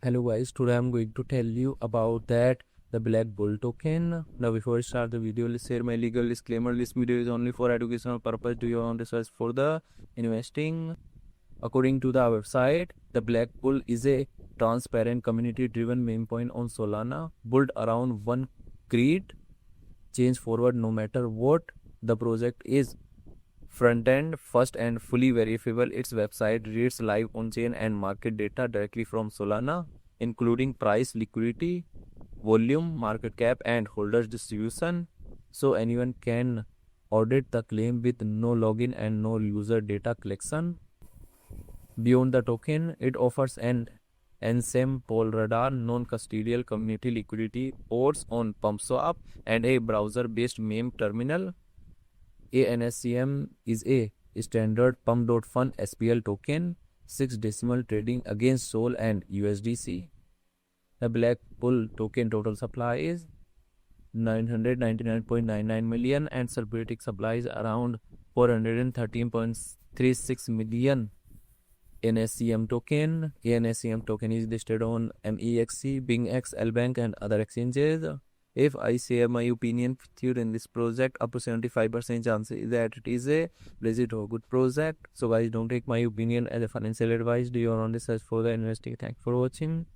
Hello guys, today I'm going to tell you about that the Black Bull token. Now before I start the video, let's share my legal disclaimer. This video is only for educational purpose. Do your own research for the investing. According to the website, the Black Bull is a transparent community-driven meme coin on Solana, built around one creed, change forward no matter what. The project is front-end first and fully verifiable. Its website reads live on-chain and market data directly from Solana, including price, liquidity, volume, market cap, and holders distribution. So anyone can audit the claim with no login and no user data collection. Beyond the token, it offers an ANSEM poll radar, non-custodial community liquidity ports on PumpSwap, and a browser-based meme terminal. ANSEM is a standard pump.fun SPL token, 6 decimal trading against Sol and USDC. The Black Bull token total supply is 999.99 million and celebrating supply is around 413.36 million. ANSEM token is listed on MEXC, BingX, LBank and other exchanges. If I share my opinion with you in this project, up to 75% chance is that it is a legit or good project. So guys, don't take my opinion as a financial advice. Do your own research for the investing. Thanks for watching.